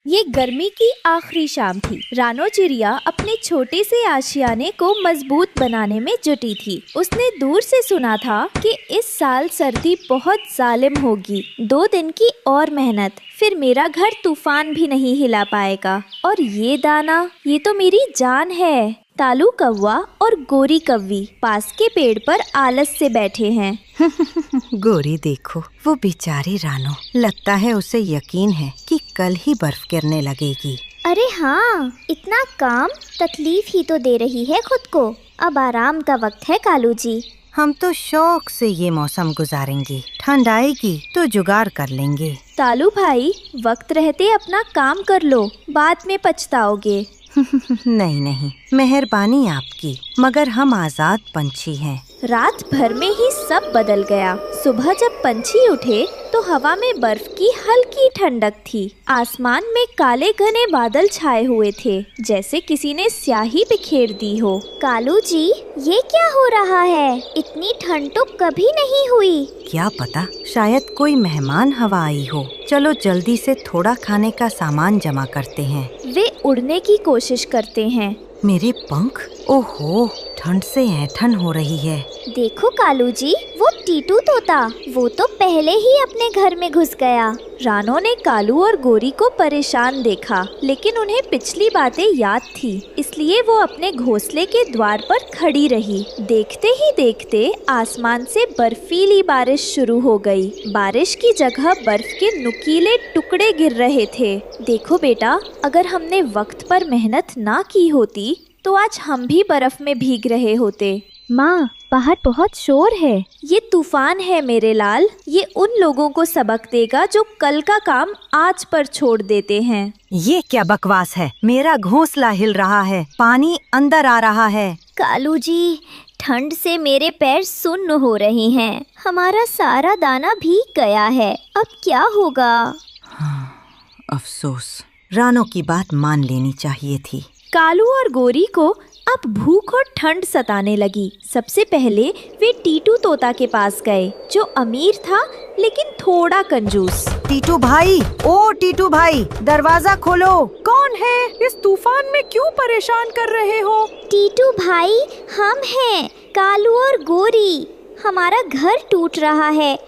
ये गर्मी की आखिरी शाम थी। रानो चिड़िया अपने छोटे से आशियाने को मजबूत बनाने में जुटी थी। उसने दूर से सुना था कि इस साल सर्दी बहुत जालिम होगी। 2 दिन की और मेहनत, फिर मेरा घर तूफान भी नहीं हिला पाएगा। और ये दाना, ये तो मेरी जान है। तालू कौवा और गोरी कव्वी पास के पेड़ पर आलस से बैठे हैं। गोरी देखो, वो बेचारी रानो, लगता है उसे यकीन है कि कल ही बर्फ गिरने लगेगी। अरे हाँ, इतना काम तकलीफ ही तो दे रही है खुद को। अब आराम का वक्त है कालू जी। हम तो शौक से ये मौसम गुजारेंगे, ठंड आएगी तो जुगाड़ कर लेंगे। तालू भाई, वक्त रहते अपना काम कर लो, बाद में पछताओगे। नहीं नहीं, मेहरबानी आपकी, मगर हम आजाद पंछी हैं। रात भर में ही सब बदल गया। सुबह जब पंछी उठे तो हवा में बर्फ की हल्की ठंडक थी। आसमान में काले घने बादल छाए हुए थे, जैसे किसी ने स्याही बिखेर दी हो। कालू जी, ये क्या हो रहा है? इतनी ठंड तो कभी नहीं हुई। क्या पता, शायद कोई मेहमान हवा आई हो। चलो जल्दी से थोड़ा खाने का सामान जमा करते हैं। वे उड़ने की कोशिश करते हैं। मेरे पंख, ओहो, ठंड से ऐंठन हो रही है। देखो कालू जी, वो टीटू तोता, वो तो पहले ही अपने घर में घुस गया। रानो ने कालू और गोरी को परेशान देखा, लेकिन उन्हें पिछली बातें याद थी, इसलिए वो अपने घोंसले के द्वार पर खड़ी रही। देखते ही देखते आसमान से बर्फीली बारिश शुरू हो गई। बारिश की जगह बर्फ के नुकीले टुकड़े गिर रहे थे। देखो बेटा, अगर हमने वक्त पर मेहनत ना की होती तो आज हम भी बर्फ में भीग रहे होते। माँ, बाहर बहुत शोर है। ये तूफान है मेरे लाल। ये उन लोगों को सबक देगा जो कल का काम आज पर छोड़ देते हैं। ये क्या बकवास है? मेरा घोंसला हिल रहा है, पानी अंदर आ रहा है। कालू जी, ठंड से मेरे पैर सुन्न हो रहे हैं। हमारा सारा दाना भीग गया है। अब क्या होगा? अफसोस, रानो की बात मान लेनी चाहिए थी। कालू और गोरी को अब भूख और ठंड सताने लगी। सबसे पहले वे टीटू तोता के पास गए, जो अमीर था लेकिन थोड़ा कंजूस। टीटू भाई, ओ टीटू भाई, दरवाजा खोलो। कौन है? इस तूफान में क्यों परेशान कर रहे हो? टीटू भाई, हम हैं कालू और गोरी। हमारा घर टूट रहा है,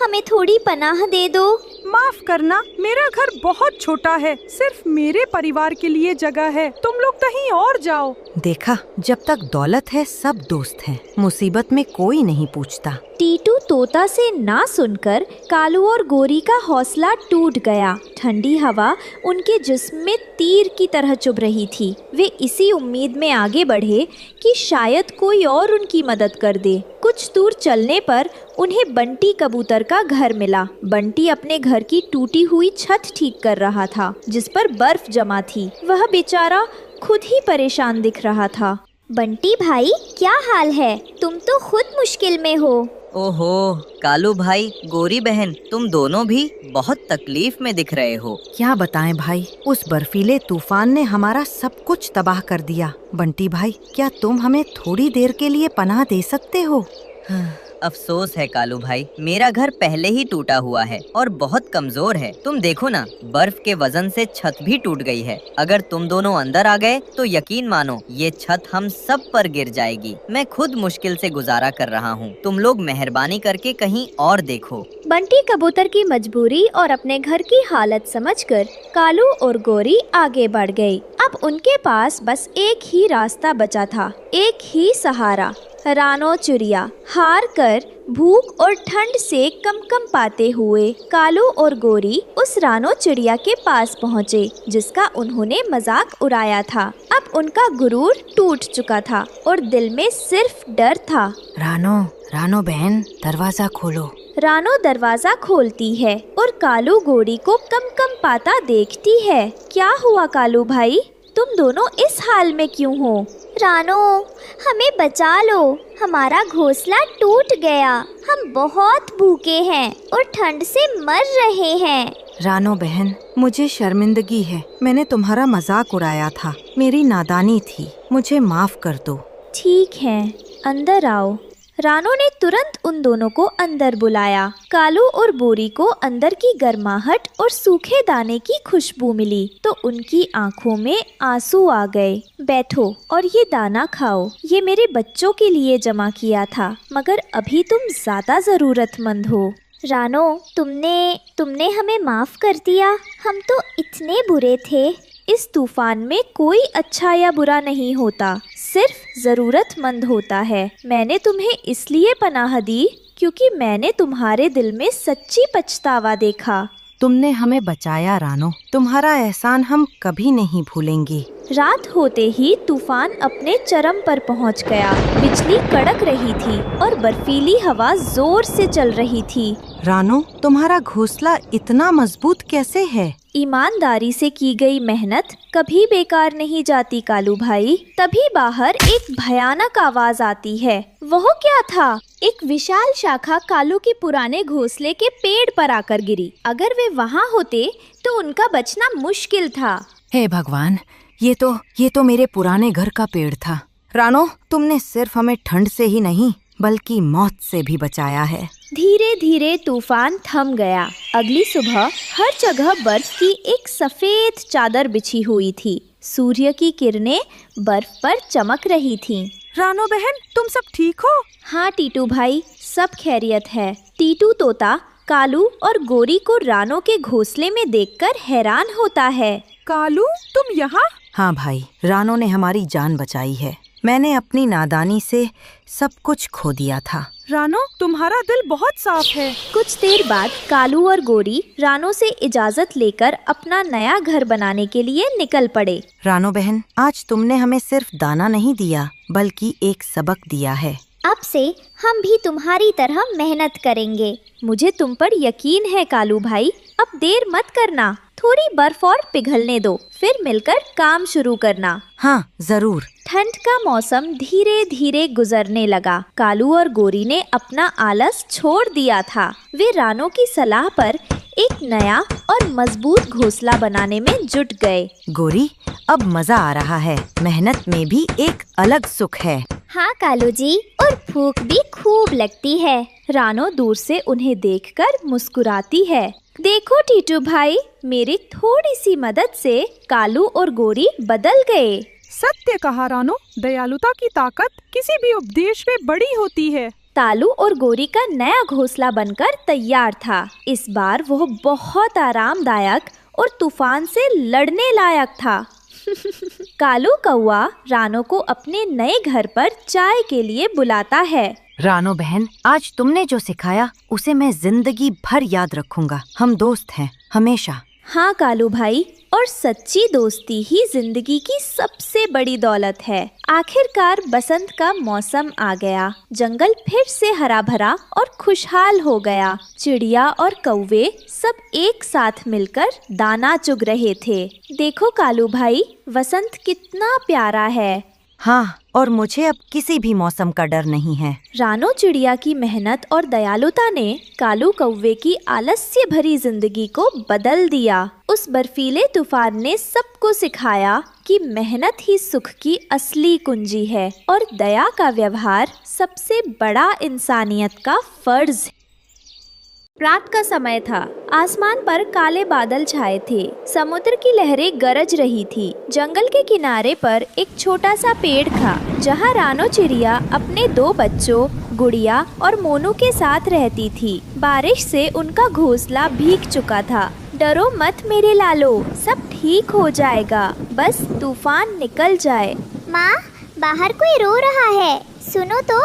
हमें थोड़ी पनाह दे दो। माफ करना, मेरा घर बहुत छोटा है, सिर्फ मेरे परिवार के लिए जगह है। तुम लोग कहीं और जाओ। देखा, जब तक दौलत है सब दोस्त हैं, मुसीबत में कोई नहीं पूछता। टीटू तोता से ना सुनकर कालू और गोरी का हौसला टूट गया। ठंडी हवा उनके जिस्म में तीर की तरह चुभ रही थी। वे इसी उम्मीद में आगे बढ़े कि शायद कोई और उनकी मदद कर दे। कुछ दूर चलने पर उन्हें बंटी कबूतर का घर मिला। बंटी अपने घर की टूटी हुई छत ठीक कर रहा था, जिस पर बर्फ जमा थी। वह बेचारा खुद ही परेशान दिख रहा था। बंटी भाई, क्या हाल है? तुम तो खुद मुश्किल में हो। ओहो, कालू भाई, गोरी बहन, तुम दोनों भी बहुत तकलीफ में दिख रहे हो। क्या बताएं भाई, उस बर्फीले तूफान ने हमारा सब कुछ तबाह कर दिया। बंटी भाई, क्या तुम हमें थोड़ी देर के लिए पनाह दे सकते हो? अफसोस है कालू भाई, मेरा घर पहले ही टूटा हुआ है और बहुत कमजोर है। तुम देखो ना, बर्फ के वजन से छत भी टूट गई है। अगर तुम दोनों अंदर आ गए तो यकीन मानो ये छत हम सब पर गिर जाएगी। मैं खुद मुश्किल से गुजारा कर रहा हूँ। तुम लोग मेहरबानी करके कहीं और देखो। बंटी कबूतर की मजबूरी और अपने घर की हालत समझकर कालू और गोरी आगे बढ़ गए। अब उनके पास बस एक ही रास्ता बचा था, एक ही सहारा, रानो चिड़िया। हार कर भूख और ठंड से कम पाते हुए कालू और गोरी उस रानो चिड़िया के पास पहुँचे, जिसका उन्होंने मजाक उड़ाया था। अब उनका गुरूर टूट चुका था और दिल में सिर्फ डर था। रानो बहन, दरवाजा खोलो। रानो दरवाजा खोलती है और कालू गोरी को कम पाता देखती है। क्या हुआ कालू भाई, तुम दोनों इस हाल में क्यों हो? रानो, हमें बचा लो, हमारा घोंसला टूट गया। हम बहुत भूखे हैं और ठंड से मर रहे हैं। रानो बहन, मुझे शर्मिंदगी है, मैंने तुम्हारा मजाक उड़ाया था। मेरी नादानी थी, मुझे माफ कर दो। ठीक है, अंदर आओ। रानो ने तुरंत उन दोनों को अंदर बुलाया। कालू और बोरी को अंदर की गर्माहट और सूखे दाने की खुशबू मिली तो उनकी आंखों में आंसू आ गए। बैठो और ये दाना खाओ, ये मेरे बच्चों के लिए जमा किया था, मगर अभी तुम ज्यादा जरूरतमंद हो। रानो, तुमने हमें माफ कर दिया। हम तो इतने बुरे थे। इस तूफान में कोई अच्छा या बुरा नहीं होता, सिर्फ जरूरतमंद होता है। मैंने तुम्हें इसलिए पनाह दी क्योंकि मैंने तुम्हारे दिल में सच्ची पछतावा देखा। तुमने हमें बचाया रानो, तुम्हारा एहसान हम कभी नहीं भूलेंगे। रात होते ही तूफान अपने चरम पर पहुंच गया। बिजली कड़क रही थी और बर्फीली हवा जोर से चल रही थी। रानो, तुम्हारा घोंसला इतना मजबूत कैसे है? ईमानदारी से की गई मेहनत कभी बेकार नहीं जाती कालू भाई। तभी बाहर एक भयानक आवाज आती है। वह क्या था? एक विशाल शाखा कालू के पुराने घोंसले के पेड़ पर आकर गिरी। अगर वे वहाँ होते तो उनका बचना मुश्किल था। हे भगवान, ये तो मेरे पुराने घर का पेड़ था। रानो, तुमने सिर्फ हमें ठंड से ही नहीं बल्कि मौत से भी बचाया है। धीरे धीरे तूफान थम गया। अगली सुबह हर जगह बर्फ की एक सफेद चादर बिछी हुई थी। सूर्य की किरणें बर्फ पर चमक रही थीं। रानो बहन, तुम सब ठीक हो? हाँ टीटू भाई, सब खैरियत है। टीटू तोता कालू और गोरी को रानो के घोंसले में देखकर हैरान होता है। कालू, तुम यहाँ? हाँ भाई, रानो ने हमारी जान बचाई है। मैंने अपनी नादानी से सब कुछ खो दिया था। रानो, तुम्हारा दिल बहुत साफ है। कुछ देर बाद कालू और गोरी रानो से इजाजत लेकर अपना नया घर बनाने के लिए निकल पड़े। रानो बहन, आज तुमने हमें सिर्फ दाना नहीं दिया बल्कि एक सबक दिया है। अब से हम भी तुम्हारी तरह मेहनत करेंगे। मुझे तुम पर यकीन है कालू भाई। अब देर मत करना, थोड़ी बर्फ और पिघलने दो, फिर मिलकर काम शुरू करना। हाँ जरूर। ठंड का मौसम धीरे धीरे गुजरने लगा। कालू और गोरी ने अपना आलस छोड़ दिया था। वे रानो की सलाह पर एक नया और मजबूत घोंसला बनाने में जुट गए। गोरी, अब मजा आ रहा है। मेहनत में भी एक अलग सुख है। हाँ कालू जी, और भूख भी खूब लगती है। रानो दूर से उन्हें देखकर मुस्कुराती है। देखो टीटू भाई, मेरी थोड़ी सी मदद से कालू और गोरी बदल गए। सत्य कहा रानो, दयालुता की ताकत किसी भी उपदेश में बड़ी होती है। तालू और गोरी का नया घोंसला बनकर तैयार था। इस बार वह बहुत आरामदायक और तूफान से लड़ने लायक था। कालू कौआ रानो को अपने नए घर पर चाय के लिए बुलाता है। रानो बहन, आज तुमने जो सिखाया उसे मैं जिंदगी भर याद रखूंगा। हम दोस्त हैं हमेशा। हाँ कालू भाई, और सच्ची दोस्ती ही जिंदगी की सबसे बड़ी दौलत है। आखिरकार बसंत का मौसम आ गया। जंगल फिर से हरा भरा और खुशहाल हो गया। चिड़िया और कौवे सब एक साथ मिलकर दाना चुग रहे थे। देखो कालू भाई, वसंत कितना प्यारा है। हाँ, और मुझे अब किसी भी मौसम का डर नहीं है। रानो चिड़िया की मेहनत और दयालुता ने कालू कौवे की आलस्य भरी जिंदगी को बदल दिया। उस बर्फीले तूफान ने सबको सिखाया कि मेहनत ही सुख की असली कुंजी है और दया का व्यवहार सबसे बड़ा इंसानियत का फर्ज है। रात का समय था। आसमान पर काले बादल छाए थे। समुद्र की लहरें गरज रही थी। जंगल के किनारे पर एक छोटा सा पेड़ था, जहाँ रानो चिड़िया अपने 2 बच्चों गुड़िया और मोनू के साथ रहती थी। बारिश से उनका घोंसला भीग चुका था। डरो मत मेरे लालो, सब ठीक हो जाएगा, बस तूफान निकल जाए। माँ, बाहर कोई रो रहा है, सुनो तो।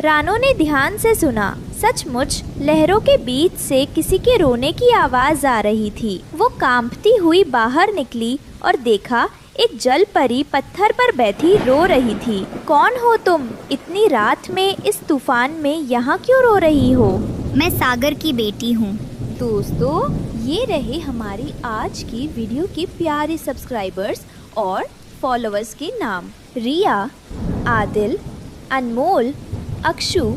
रानो ने ध्यान से सुना। सचमुच लहरों के बीच से किसी के रोने की आवाज आ रही थी। वो कांपती हुई बाहर निकली और देखा एक जल परी पत्थर पर बैठी रो रही थी। कौन हो तुम? इतनी रात में इस तूफान में यहाँ क्यों रो रही हो? मैं सागर की बेटी हूँ। दोस्तों, ये रहे हमारी आज की वीडियो के प्यारे सब्सक्राइबर्स और फॉलोअर्स के नाम। रिया, आदिल, अनमोल, अक्षु,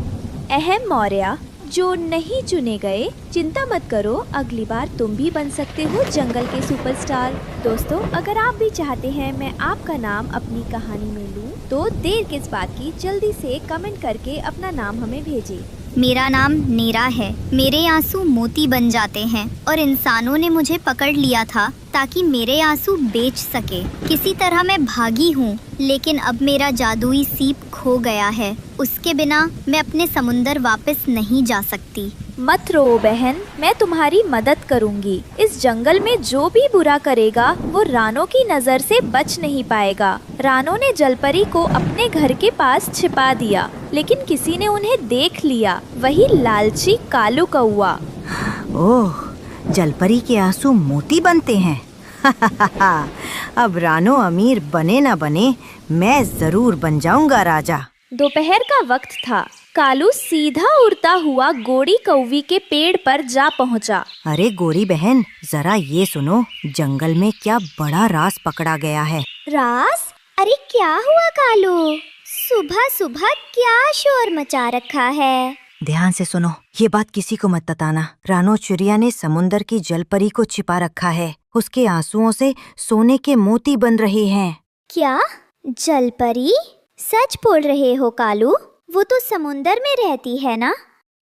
अहम मौर्य, जो नहीं चुने गए, चिंता मत करो, अगली बार तुम भी बन सकते हो जंगल के सुपरस्टार। दोस्तों, अगर आप भी चाहते हैं मैं आपका नाम अपनी कहानी में लूं, तो देर किस बात की, जल्दी से कमेंट करके अपना नाम हमें भेजें। मेरा नाम नीरा है। मेरे आंसू मोती बन जाते हैं और इंसानों ने मुझे पकड़ लिया था ताकि मेरे आंसू बेच सके। किसी तरह मैं भागी हूँ, लेकिन अब मेरा जादुई सीप खो गया है। उसके बिना मैं अपने समुंदर वापस नहीं जा सकती। मत रो बहन, मैं तुम्हारी मदद करूंगी। इस जंगल में जो भी बुरा करेगा वो रानो की नजर से बच नहीं पाएगा। रानो ने जलपरी को अपने घर के पास छिपा दिया, लेकिन किसी ने उन्हें देख लिया, वही लालची कालू कौआ। ओह, जलपरी के आंसू मोती बनते हैं। अब रानो अमीर बने ना बने, मैं जरूर बन जाऊंगा राजा। दोपहर का वक्त था। कालू सीधा उड़ता हुआ गोरी कौवी के पेड़ पर जा पहुंचा। अरे गोरी बहन, जरा ये सुनो, जंगल में क्या बड़ा राज पकड़ा गया है। रास? अरे क्या हुआ कालू? सुबह सुबह क्या शोर मचा रखा है? ध्यान से सुनो, ये बात किसी को मत बताना। रानो चिड़िया ने समुंदर की जलपरी को छिपा रखा है। उसके आंसुओं से सोने के मोती बन रहे हैं। क्या? जलपरी? सच बोल रहे हो कालू? वो तो समुंदर में रहती है ना?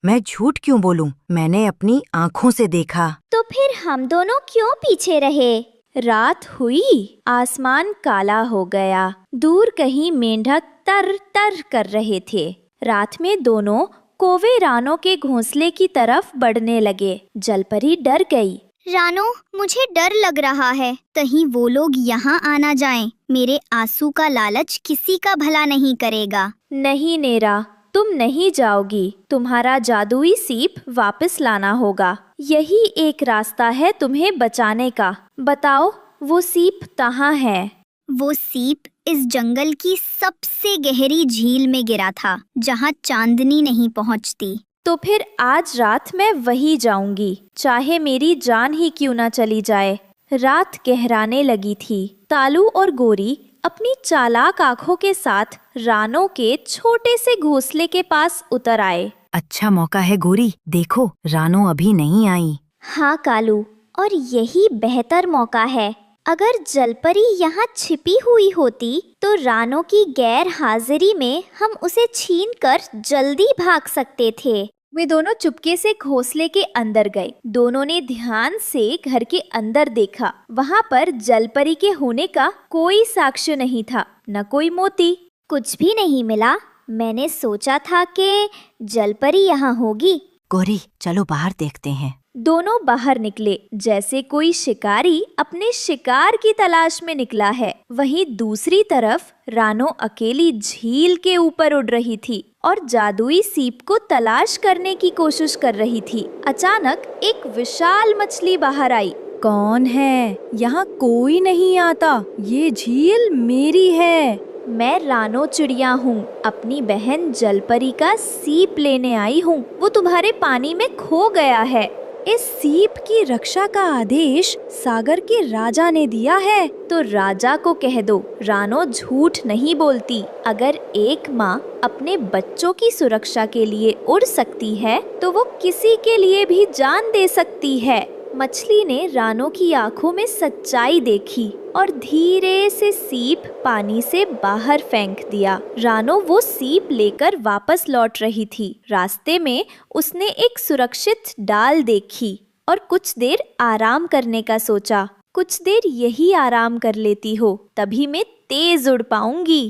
मैं झूठ क्यों बोलूं? मैंने अपनी आँखों से देखा। तो फिर हम दोनों क्यों पीछे रहे? रात हुई, आसमान काला हो गया। दूर कहीं मेंढक तर तर कर रहे थे। रात में दोनों कौवे रानो के घोंसले की तरफ बढ़ने लगे। जलपरी डर गई। रानो, मुझे डर लग रहा है, कहीं वो लोग यहाँ आना जाएं। मेरे आंसू का लालच किसी का भला नहीं करेगा। नहीं नेरा, तुम नहीं जाओगी। तुम्हारा जादुई सीप वापस लाना होगा। यही एक रास्ता है तुम्हें बचाने का। बताओ, वो सीप कहाँ है? वो सीप इस जंगल की सबसे गहरी झील में गिरा था, जहाँ चांदनी नहीं पहुँचती। तो फिर आज रात मैं वही जाऊंगी, चाहे मेरी जान ही क्यों ना चली जाए। रात गहराने लगी थी। कालू और गोरी अपनी चालाक आंखों के साथ रानो के छोटे से घोंसले के पास उतर आए। अच्छा मौका है गोरी, देखो रानो अभी नहीं आई। हाँ कालू, और यही बेहतर मौका है। अगर जलपरी यहाँ छिपी हुई होती तो रानो की गैर हाजिरी में हम उसे छीनकर जल्दी भाग सकते थे। वे दोनों चुपके से घोंसले के अंदर गए। दोनों ने ध्यान से घर के अंदर देखा। वहाँ पर जलपरी के होने का कोई साक्ष्य नहीं था, न कोई मोती। कुछ भी नहीं मिला। मैंने सोचा था कि जलपरी यहाँ होगी। गोरी, चलो बाहर देखते हैं। दोनों बाहर निकले, जैसे कोई शिकारी अपने शिकार की तलाश में निकला है। वहीं दूसरी तरफ रानो अकेली झील के ऊपर उड़ रही थी और जादुई सीप को तलाश करने की कोशिश कर रही थी। अचानक एक विशाल मछली बाहर आई। कौन है? यहाँ कोई नहीं आता। ये झील मेरी है। मैं रानो चिड़िया हूँ, अपनी बहन जलपरी का सीप लेने आई हूँ। वो तुम्हारे पानी में खो गया है। इस सीप की रक्षा का आदेश सागर के राजा ने दिया है। तो राजा को कह दो, रानो झूठ नहीं बोलती। अगर एक माँ अपने बच्चों की सुरक्षा के लिए उड़ सकती है, तो वो किसी के लिए भी जान दे सकती है। मछली ने रानो की आंखों में सच्चाई देखी और धीरे से सीप पानी से बाहर फेंक दिया। रानो वो सीप लेकर वापस लौट रही थी। रास्ते में उसने एक सुरक्षित डाल देखी और कुछ देर आराम करने का सोचा। कुछ देर यही आराम कर लेती हो, तभी मैं तेज उड़ पाऊंगी।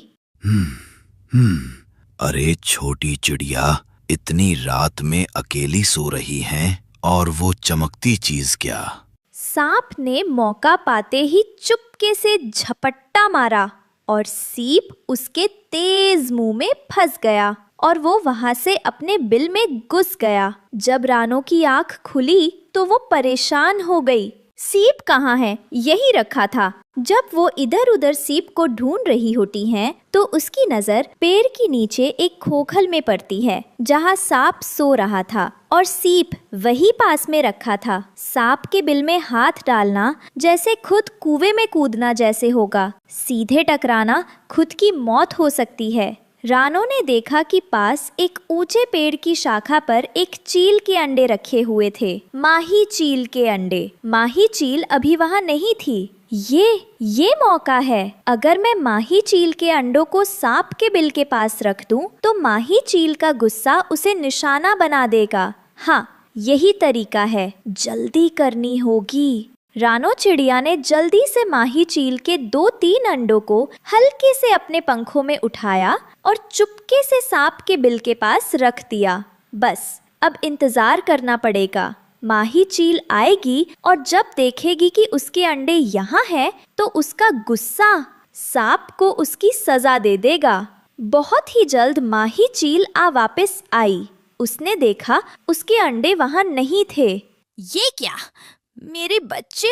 अरे छोटी चिड़िया, इतनी रात में अकेली सो रही हैं, और वो चमकती चीज क्या? सांप ने मौका पाते ही चुपके से झपट्टा मारा और सीप उसके तेज मुंह में फंस गया और वो वहां से अपने बिल में घुस गया। जब रानो की आंख खुली तो वो परेशान हो गई। सीप कहाँ है? यही रखा था। जब वो इधर उधर सीप को ढूंढ रही होती हैं, तो उसकी नजर पेड़ के नीचे एक खोखल में पड़ती है, जहाँ सांप सो रहा था और सीप वही पास में रखा था। सांप के बिल में हाथ डालना जैसे खुद कुएं में कूदना जैसे होगा। सीधे टकराना खुद की मौत हो सकती है। रानो ने देखा कि पास एक ऊंचे पेड़ की शाखा पर एक चील के अंडे रखे हुए थे। माही चील के अंडे। माही चील अभी वहाँ नहीं थी। ये मौका है। अगर मैं माही चील के अंडों को सांप के बिल के पास रख दूं, तो माही चील का गुस्सा उसे निशाना बना देगा। हाँ, यही तरीका है। जल्दी करनी होगी। रानो चिड़िया ने जल्दी से माही चील के 2-3 अंडों को हल्के से अपने पंखों में उठाया और चुपके से सांप के बिल के पास रख दिया। बस अब इंतजार करना पड़ेगा। माही चील आएगी और जब देखेगी कि उसके अंडे यहाँ हैं, तो उसका गुस्सा सांप को उसकी सजा दे देगा। बहुत ही जल्द माही चील वापस आई। उसने देखा उसके अंडे वहाँ नहीं थे। ये क्या? मेरे बच्चे,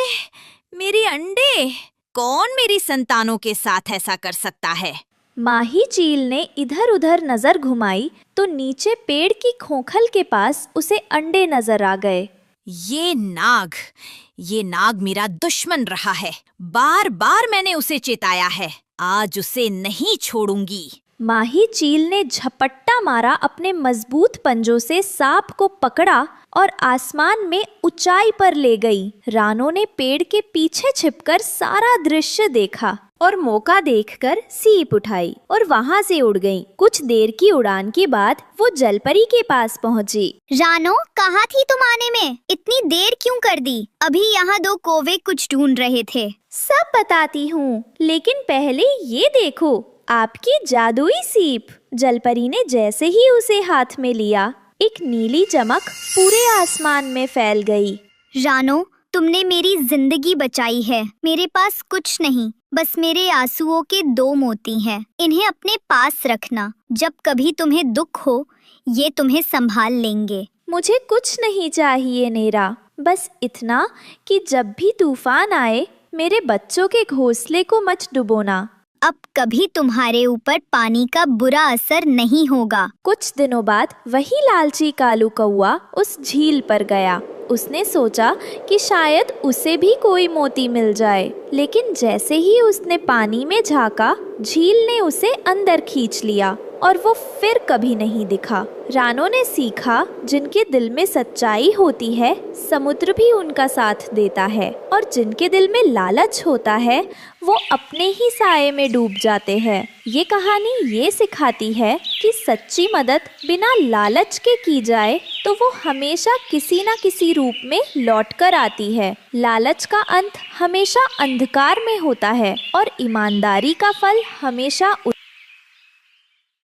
मेरे अंडे! कौन मेरी संतानों के साथ ऐसा कर सकता है? माही चील ने इधर उधर नजर घुमाई तो नीचे पेड़ की खोखल के पास उसे अंडे नजर आ गए। ये नाग मेरा दुश्मन रहा है। बार बार मैंने उसे चेताया है। आज उसे नहीं छोड़ूंगी। माही चील ने झपट्टा मारा, अपने मजबूत पंजों से सांप को पकड़ा और आसमान में ऊंचाई पर ले गई। रानो ने पेड़ के पीछे छिपकर सारा दृश्य देखा और मौका देखकर सीप उठाई और वहां से उड़ गई। कुछ देर की उड़ान के बाद वो जलपरी के पास पहुंची। रानो, कहाँ थी तुम आने में? इतनी देर क्यों कर दी? अभी यहाँ 2 कौवे कुछ ढूंढ रहे थे। सब बताती हूँ, लेकिन पहले ये देखो, आपकी जादुई सीप। जलपरी ने जैसे ही उसे हाथ में लिया, एक नीली चमक पूरे आसमान में फैल गई। रानो, तुमने मेरी जिंदगी बचाई है। मेरे पास कुछ नहीं, बस मेरे आंसुओं के 2 मोती हैं। इन्हें अपने पास रखना। जब कभी तुम्हें दुख हो, ये तुम्हें संभाल लेंगे। मुझे कुछ नहीं चाहिए नेरा, बस इतना कि जब भी तूफान आए, मेरे बच्चों के घोंसले को मत डुबोना। अब कभी तुम्हारे ऊपर पानी का बुरा असर नहीं होगा। कुछ दिनों बाद वही लालची कालू कौआ उस झील पर गया। उसने सोचा कि शायद उसे भी कोई मोती मिल जाए, लेकिन जैसे ही उसने पानी में झांका, झील ने उसे अंदर खींच लिया और वो फिर कभी नहीं दिखा। रानो ने सीखा, जिनके दिल में सच्चाई होती है, समुद्र भी उनका साथ देता है, और जिनके दिल में लालच होता है, वो अपने ही साये में डूब जाते हैं। ये कहानी ये सिखाती है कि सच्ची मदद बिना लालच के की जाए तो वो हमेशा किसी न किसी रूप में लौट कर आती है। लालच का अंत हमेशा अंधकार में होता है और ईमानदारी का फल हमेशा।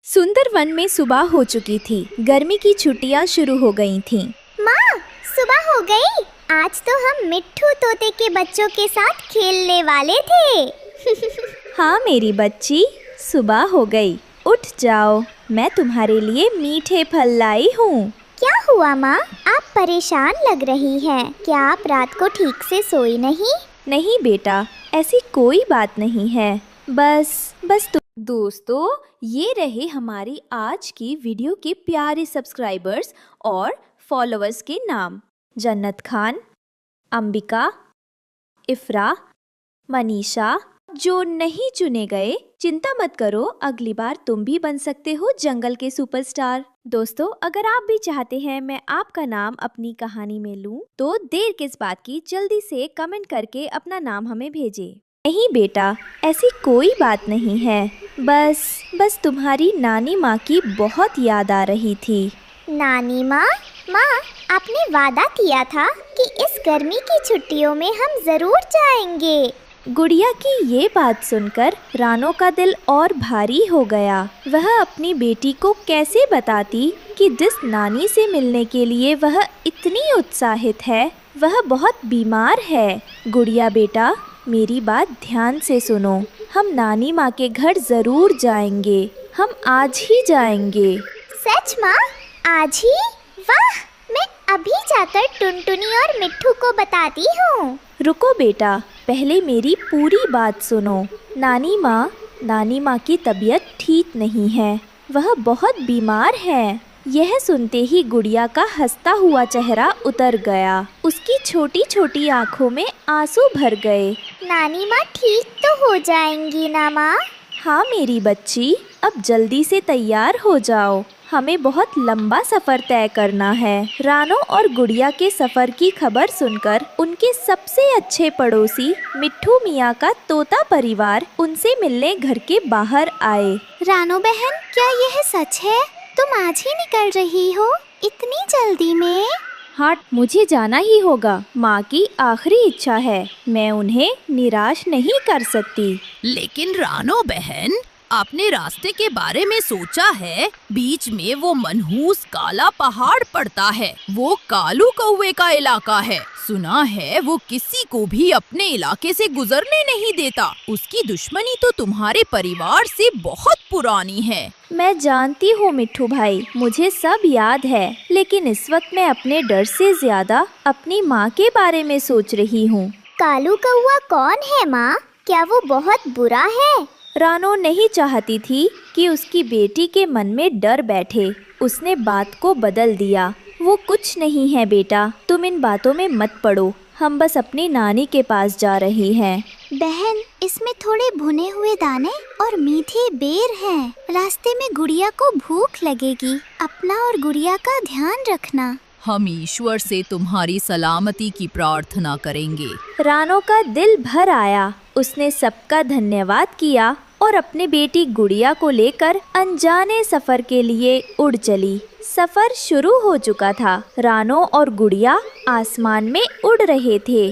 सुंदर वन में सुबह हो चुकी थी। गर्मी की छुट्टियां शुरू हो गई थीं। माँ, सुबह हो गई। आज तो हम मिट्ठू तोते के बच्चों के साथ खेलने वाले थे। हाँ मेरी बच्ची, सुबह हो गई। उठ जाओ, मैं तुम्हारे लिए मीठे फल लाई हूँ। क्या हुआ माँ? आप परेशान लग रही हैं। क्या आप रात को ठीक से सोई नहीं? नहीं बेटा, ऐसी कोई बात नहीं है। बस दोस्तों, ये रहे हमारी आज की वीडियो के प्यारे सब्सक्राइबर्स और फॉलोअर्स के नाम। जन्नत खान, अंबिका, इफ्रा, मनीषा। जो नहीं चुने गए, चिंता मत करो, अगली बार तुम भी बन सकते हो जंगल के सुपरस्टार। दोस्तों, अगर आप भी चाहते हैं मैं आपका नाम अपनी कहानी में लूं, तो देर किस बात की, जल्दी से कमेंट करके अपना नाम हमें भेजें। नहीं बेटा, ऐसी कोई बात नहीं है। बस तुम्हारी नानी माँ की बहुत याद आ रही थी। नानी माँ? माँ, आपने वादा किया था कि इस गर्मी की छुट्टियों में हम जरूर जाएंगे। गुड़िया की ये बात सुनकर रानो का दिल और भारी हो गया। वह अपनी बेटी को कैसे बताती कि जिस नानी से मिलने के लिए वह इतनी उत्साहित है, वह बहुत बीमार है। गुड़िया बेटा, मेरी बात ध्यान से सुनो। हम नानी माँ के घर जरूर जाएंगे। हम आज ही जाएंगे। सच माँ? आज ही? वाह! मैं अभी जाकर टुनटुनी और मिट्ठू को बताती हूँ। रुको बेटा, पहले मेरी पूरी बात सुनो। नानी माँ की तबीयत ठीक नहीं है। वह बहुत बीमार है। यह सुनते ही गुड़िया का हंसता हुआ चेहरा उतर गया। उसकी छोटी छोटी आँखों में आंसू भर गए। नानी माँ ठीक तो हो जाएंगी ना माँ? हाँ मेरी बच्ची, अब जल्दी से तैयार हो जाओ, हमें बहुत लंबा सफर तय करना है। रानो और गुड़िया के सफर की खबर सुनकर उनके सबसे अच्छे पड़ोसी मिट्ठू मियाँ का तोता परिवार उनसे मिलने घर के बाहर आए। रानो बहन, क्या यह सच है? तुम आज ही निकल रही हो, इतनी जल्दी में? हाँ, मुझे जाना ही होगा। माँ की आखिरी इच्छा है, मैं उन्हें निराश नहीं कर सकती। लेकिन रानो बहन, आपने रास्ते के बारे में सोचा है? बीच में वो मनहूस काला पहाड़ पड़ता है, वो कालू कौवे का इलाका है। सुना है वो किसी को भी अपने इलाके से गुजरने नहीं देता। उसकी दुश्मनी तो तुम्हारे परिवार से बहुत पुरानी है। मैं जानती हूँ मिट्ठू भाई, मुझे सब याद है, लेकिन इस वक्त मैं अपने डर से ज्यादा अपनी माँ के बारे में सोच रही हूँ। कालू कौवा कौन है माँ? क्या वो बहुत बुरा है? रानो नहीं चाहती थी कि उसकी बेटी के मन में डर बैठे। उसने बात को बदल दिया। वो कुछ नहीं है बेटा, तुम इन बातों में मत पड़ो, हम बस अपनी नानी के पास जा रही हैं। बहन, इसमें थोड़े भुने हुए दाने और मीठे बेर हैं। रास्ते में गुड़िया को भूख लगेगी, अपना और गुड़िया का ध्यान रखना। हम ईश्वर से तुम्हारी सलामती की प्रार्थना करेंगे। रानो का दिल भर आया। उसने सबका धन्यवाद किया और अपनी बेटी गुड़िया को लेकर अनजाने सफर के लिए उड़ चली। सफर शुरू हो चुका था। रानो और गुड़िया आसमान में उड़ रहे थे।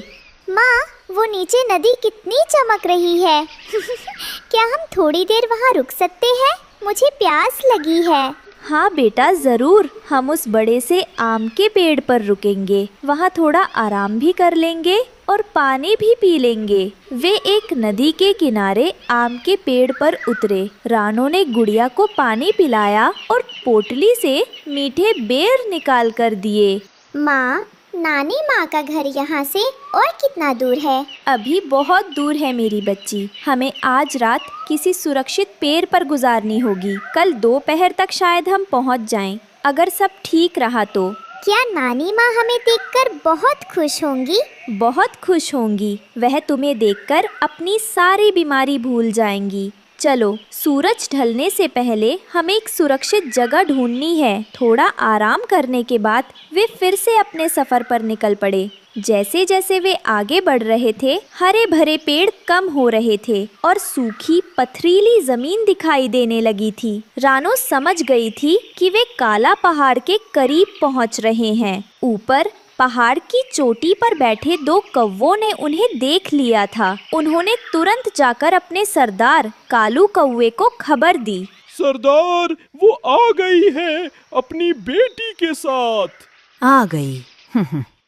माँ, वो नीचे नदी कितनी चमक रही है। क्या हम थोड़ी देर वहाँ रुक सकते हैं? मुझे प्यास लगी है। हाँ बेटा, जरूर। हम उस बड़े से आम के पेड़ पर रुकेंगे, वहाँ थोड़ा आराम भी कर लेंगे और पानी भी पी लेंगे। वे एक नदी के किनारे आम के पेड़ पर उतरे। रानो ने गुड़िया को पानी पिलाया और पोटली से मीठे बेर निकाल कर दिए। माँ, नानी माँ का घर यहाँ से और कितना दूर है? अभी बहुत दूर है मेरी बच्ची। हमें आज रात किसी सुरक्षित पेड़ पर गुजारनी होगी। कल दोपहर तक शायद हम पहुँच जाएं, अगर सब ठीक रहा तो। क्या नानी माँ हमें देखकर बहुत खुश होंगी? बहुत खुश होंगी। वह तुम्हें देखकर अपनी सारी बीमारी भूल जाएंगी। चलो, सूरज ढलने से पहले हमें एक सुरक्षित जगह ढूंढनी है। थोड़ा आराम करने के बाद वे फिर से अपने सफर पर निकल पड़े। जैसे जैसे वे आगे बढ़ रहे थे, हरे भरे पेड़ कम हो रहे थे और सूखी पथरीली जमीन दिखाई देने लगी थी। रानो समझ गई थी कि वे काला पहाड़ के करीब पहुंच रहे हैं। ऊपर पहाड़ की चोटी पर बैठे दो कौवों ने उन्हें देख लिया था। उन्होंने तुरंत जाकर अपने सरदार कालू कौवे को खबर दी। सरदार, वो आ गई है अपनी बेटी के साथ। आ गई।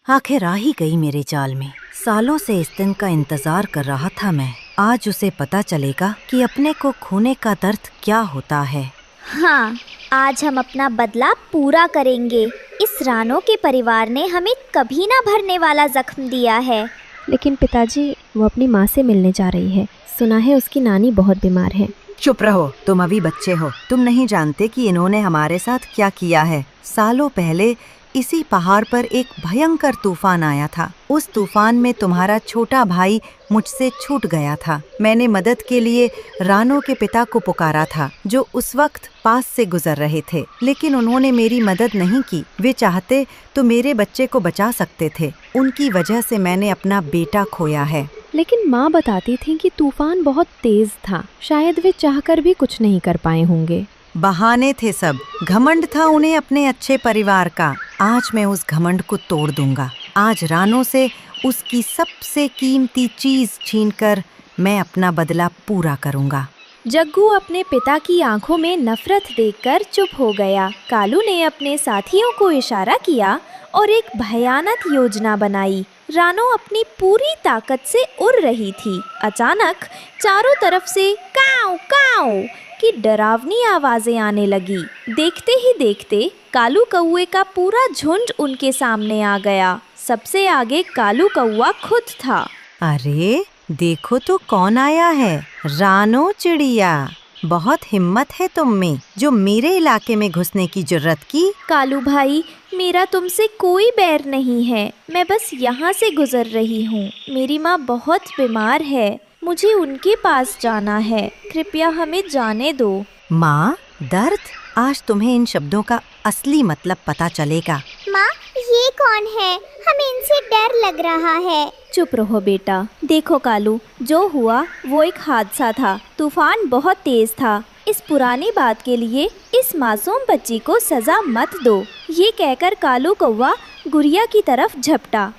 आखिर आ ही गई मेरे जाल में। सालों से इस दिन का इंतजार कर रहा था मैं। आज उसे पता चलेगा कि अपने को खोने का दर्द क्या होता है। हाँ, आज हम अपना बदला पूरा करेंगे। इस रानो के परिवार ने हमें कभी ना भरने वाला जख्म दिया है। लेकिन पिताजी, वो अपनी माँ से मिलने जा रही है। सुना है उसकी नानी बहुत बीमार है। चुप रहो, तुम अभी बच्चे हो। तुम नहीं जानते कि इन्होंने हमारे साथ क्या किया है। सालों पहले इसी पहाड़ पर एक भयंकर तूफान आया था। उस तूफान में तुम्हारा छोटा भाई मुझसे छूट गया था। मैंने मदद के लिए रानो के पिता को पुकारा था, जो उस वक्त पास से गुजर रहे थे, लेकिन उन्होंने मेरी मदद नहीं की। वे चाहते तो मेरे बच्चे को बचा सकते थे। उनकी वजह से मैंने अपना बेटा खोया है। लेकिन माँ बताती थी कि तूफान बहुत तेज था, शायद वे चाहकर भी कुछ नहीं कर पाए होंगे। बहाने थे सब। घमंड था उन्हें अपने अच्छे परिवार का। आज मैं उस घमंड को तोड़ दूंगा। आज रानो से उसकी सबसे कीमती चीज छीनकर मैं अपना बदला पूरा करूंगा। जग्गू अपने पिता की आंखों में नफरत देखकर चुप हो गया। कालू ने अपने साथियों को इशारा किया और एक भयानक योजना बनाई। रानो अपनी पूरी ताकत से उड़ रही थी। अचानक चारों तरफ से काऊ काऊ की डरावनी आवाजें आने लगी। देखते ही देखते कालू कौवे का पूरा झुंड उनके सामने आ गया। सबसे आगे कालू कौवा खुद था। अरे देखो तो कौन आया है। रानो चिड़िया, बहुत हिम्मत है तुम में, जो मेरे इलाके में घुसने की जुर्रत की। कालू भाई, मेरा तुमसे कोई बैर नहीं है। मैं बस यहाँ से गुजर रही हूँ। मेरी माँ बहुत बीमार है, मुझे उनके पास जाना है। कृपया हमें जाने दो। माँ, दर्द? आज तुम्हें इन शब्दों का असली मतलब पता चलेगा। माँ, ये कौन है? हमें इनसे डर लग रहा है। चुप रहो बेटा। देखो कालू, जो हुआ वो एक हादसा था। तूफान बहुत तेज था। इस पुरानी बात के लिए इस मासूम बच्ची को सजा मत दो। ये कहकर कालू कौवा गुड़िया की तरफ झपटा।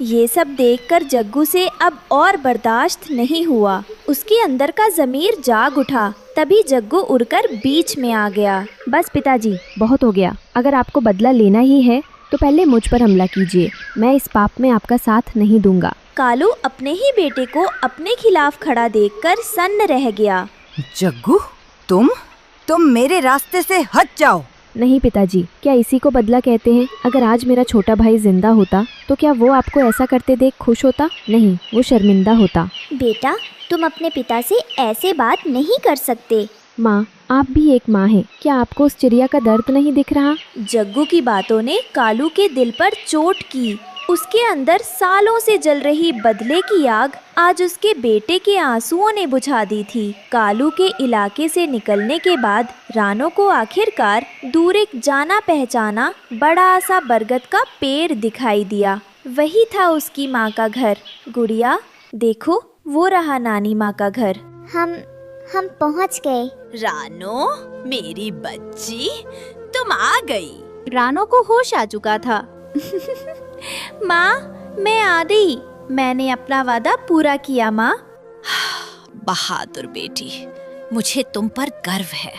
ये सब देखकर जग्गू से अब और बर्दाश्त नहीं हुआ। उसके अंदर का ज़मीर जाग उठा। तभी जग्गू उड़कर बीच में आ गया। बस पिताजी, बहुत हो गया। अगर आपको बदला लेना ही है तो पहले मुझ पर हमला कीजिए। मैं इस पाप में आपका साथ नहीं दूंगा। कालू अपने ही बेटे को अपने खिलाफ खड़ा देखकर सन्न रह गया। जग्गू, तुम मेरे रास्ते से हट जाओ। नहीं पिताजी, क्या इसी को बदला कहते हैं? अगर आज मेरा छोटा भाई जिंदा होता तो क्या वो आपको ऐसा करते देख खुश होता? नहीं, वो शर्मिंदा होता। बेटा, तुम अपने पिता से ऐसे बात नहीं कर सकते। माँ, आप भी एक माँ हैं। क्या आपको उस चिड़िया का दर्द नहीं दिख रहा? जग्गू की बातों ने कालू के दिल पर चोट की। उसके अंदर सालों से जल रही बदले की आग आज उसके बेटे के आंसुओं ने बुझा दी थी। कालू के इलाके से निकलने के बाद रानो को आखिरकार दूर एक जाना पहचाना बड़ा सा बरगद का पेड़ दिखाई दिया। वही था उसकी माँ का घर। गुड़िया, देखो, वो रहा नानी माँ का घर। हम पहुँच गए। रानो, मेरी बच्ची, तुम आ गई। रानो को होश आ चुका था। माँ, मैं आ गई। मैंने अपना वादा पूरा किया माँ। बहादुर बेटी, मुझे तुम पर गर्व है।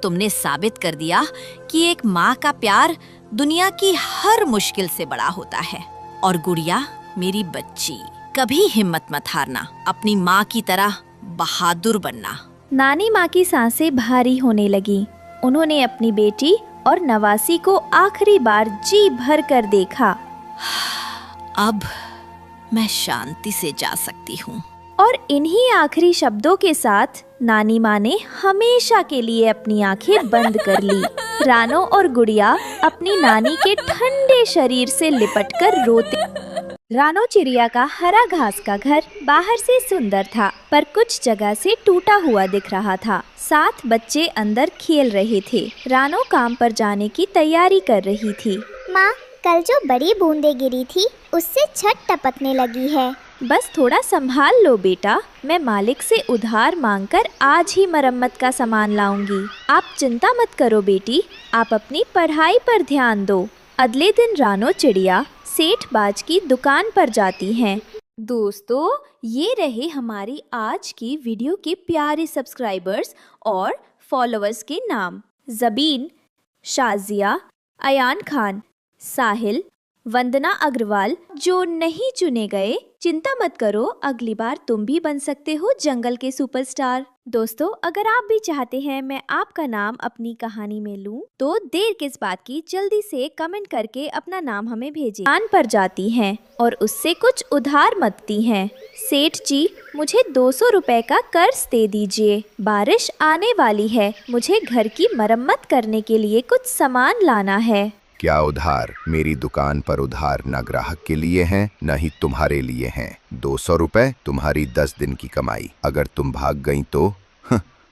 तुमने साबित कर दिया कि एक माँ का प्यार दुनिया की हर मुश्किल से बड़ा होता है। और गुड़िया, मेरी बच्ची, कभी हिम्मत मत हारना। अपनी माँ की तरह बहादुर बनना। नानी माँ की सांसें भारी होने लगी। उन्होंने अपनी बेटी और नवासी को आखिरी बार जी भर कर देखा। अब मैं शांति से जा सकती हूँ। और इन्हीं आखिरी शब्दों के साथ नानी माँ ने हमेशा के लिए अपनी आंखें बंद कर ली। रानो और गुड़िया अपनी नानी के ठंडे शरीर से लिपटकर रोते। रानो चिड़िया का हरा घास का घर बाहर से सुंदर था, पर कुछ जगह से टूटा हुआ दिख रहा था। 7 बच्चे अंदर खेल रहे थे। रानो काम पर जाने की तैयारी कर रही थी। माँ, कल जो बड़ी बूंदें गिरी थी उससे छत टपकने लगी है। बस थोड़ा संभाल लो बेटा, मैं मालिक से उधार मांगकर आज ही मरम्मत का सामान लाऊंगी। आप चिंता मत करो बेटी, आप अपनी पढ़ाई पर ध्यान दो। अगले दिन रानो चिड़िया सेठ बाज की दुकान पर जाती हैं। दोस्तों, ये रहे हमारी आज की वीडियो के प्यारे सब्सक्राइबर्स और फॉलोअर्स के नाम। ज़बीन, शाजिया, अयान खान, साहिल, वंदना अग्रवाल। जो नहीं चुने गए, चिंता मत करो, अगली बार तुम भी बन सकते हो जंगल के सुपरस्टार। दोस्तों, अगर आप भी चाहते हैं मैं आपका नाम अपनी कहानी में लूं, तो देर किस बात की, जल्दी से कमेंट करके अपना नाम हमें भेजें। दुकान पर जाती हैं और उससे कुछ उधार मांगती हैं। सेठ जी, मुझे 200 रुपए का कर्ज दे दीजिए। बारिश आने वाली है, मुझे घर की मरम्मत करने के लिए कुछ सामान लाना है। क्या उधार? मेरी दुकान पर उधार न ग्राहक के लिए हैं, न ही तुम्हारे लिए हैं। 200 रुपए तुम्हारी 10 दिन की कमाई। अगर तुम भाग गई तो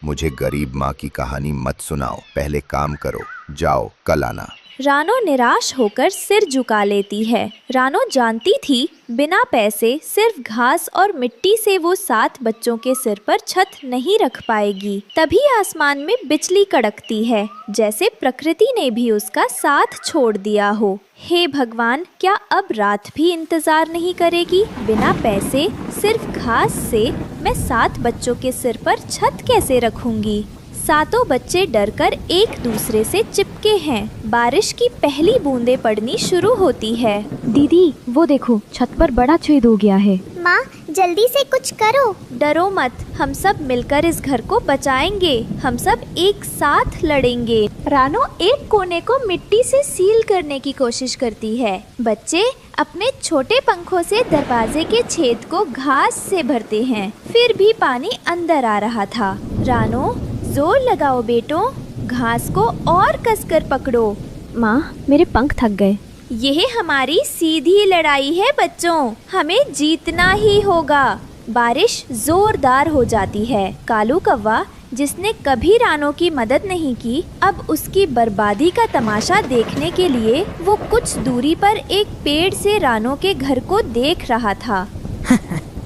मुझे गरीब माँ की कहानी मत सुनाओ। पहले काम करो, जाओ, कल आना। रानो निराश होकर सिर झुका लेती है। रानो जानती थी बिना पैसे सिर्फ घास और मिट्टी से वो 7 बच्चों के सिर पर छत नहीं रख पाएगी। तभी आसमान में बिजली कड़कती है, जैसे प्रकृति ने भी उसका साथ छोड़ दिया हो। हे भगवान, क्या अब रात भी इंतजार नहीं करेगी? बिना पैसे सिर्फ घास से मैं 7 बच्चों के सिर पर छत कैसे रखूंगी? 7 बच्चे डरकर एक दूसरे से चिपके हैं। बारिश की पहली बूंदें पड़नी शुरू होती है। दीदी, वो देखो, छत पर बड़ा छेद हो गया है। माँ, जल्दी से कुछ करो। डरो मत, हम सब मिलकर इस घर को बचाएंगे। हम सब एक साथ लड़ेंगे। रानो एक कोने को मिट्टी से सील करने की कोशिश करती है। बच्चे अपने छोटे पंखों से दरवाजे के छेद को घास से भरते हैं, फिर भी पानी अंदर आ रहा था। रानो, जोर लगाओ बेटो, घास को और कसकर पकड़ो। माँ, मेरे पंख थक गए। यह हमारी सीधी लड़ाई है बच्चों, हमें जीतना ही होगा। बारिश जोरदार हो जाती है। कालू कौवा, जिसने कभी रानो की मदद नहीं की, अब उसकी बर्बादी का तमाशा देखने के लिए वो कुछ दूरी पर एक पेड़ से रानो के घर को देख रहा था।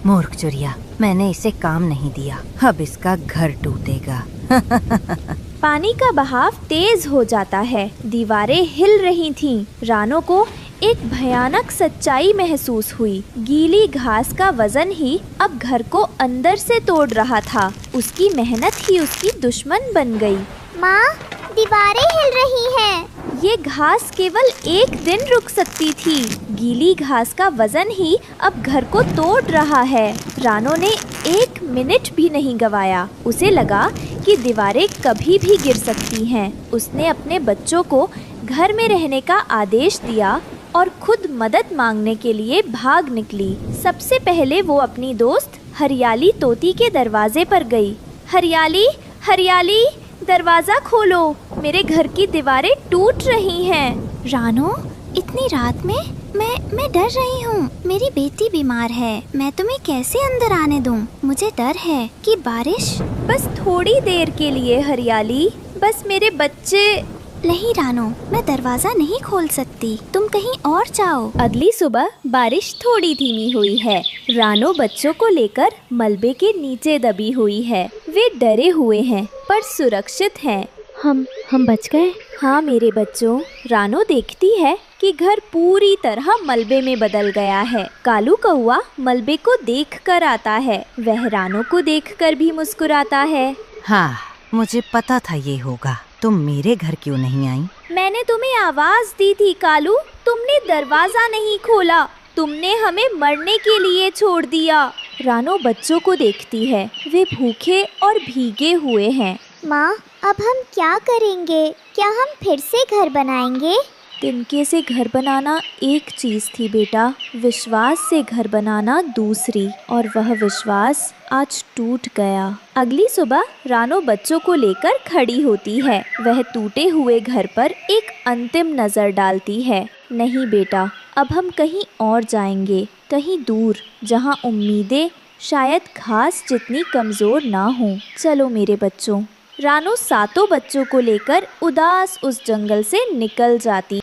मूर्ख चुरिया, मैंने इसे काम नहीं दिया, अब इसका घर टूटेगा। पानी का बहाव तेज हो जाता है, दीवारें हिल रही थीं। रानो को एक भयानक सच्चाई महसूस हुई। गीली घास का वजन ही अब घर को अंदर से तोड़ रहा था। उसकी मेहनत ही उसकी दुश्मन बन गई। माँ, दीवारें हिल रही हैं। ये घास केवल एक दिन रुक सकती थी। गीली घास का वजन ही अब घर को तोड़ रहा है। रानो ने 1 मिनट भी नहीं गवाया। उसे लगा कि दीवारें कभी भी गिर सकती हैं। उसने अपने बच्चों को घर में रहने का आदेश दिया और खुद मदद मांगने के लिए भाग निकली। सबसे पहले वो अपनी दोस्त हरियाली तोती के दरवाजे पर गई। हरियाली, हरियाली, दरवाजा खोलो, मेरे घर की दीवारें टूट रही हैं। रानो, इतनी रात में मैं डर रही हूँ। मेरी बेटी बीमार है, मैं तुम्हें कैसे अंदर आने दूँ? मुझे डर है कि बारिश। बस थोड़ी देर के लिए हरियाली, बस मेरे बच्चे। नहीं रानो, मैं दरवाजा नहीं खोल सकती, तुम कहीं और जाओ। अगली सुबह बारिश थोड़ी धीमी हुई है। रानो बच्चों को लेकर मलबे के नीचे दबी हुई है। वे डरे हुए हैं पर सुरक्षित हैं। हम बच गए। हाँ मेरे बच्चों, रानो देखती है कि घर पूरी तरह मलबे में बदल गया है। कालू कौवा मलबे को देखकर आता है। वह रानो को देखकर भी मुस्कुराता है। हाँ, मुझे पता था ये होगा। तुम मेरे घर क्यों नहीं आई? मैंने तुम्हें आवाज दी थी कालू, तुमने दरवाजा नहीं खोला। तुमने हमें मरने के लिए छोड़ दिया। रानो बच्चों को देखती है। वे भूखे और भीगे हुए हैं। माँ, अब हम क्या करेंगे? क्या हम फिर से घर बनाएंगे? तिनके से घर बनाना एक चीज़ थी बेटा, विश्वास से घर बनाना दूसरी, और वह विश्वास आज टूट गया। अगली सुबह रानो बच्चों को लेकर खड़ी होती है। वह टूटे हुए घर पर एक अंतिम नज़र डालती है। नहीं बेटा, अब हम कहीं और जाएंगे, कहीं दूर, जहाँ उम्मीदें शायद घास जितनी कमज़ोर ना हों। चलो मेरे बच्चों। रानो 7 बच्चों को लेकर उदास उस जंगल से निकल जाती।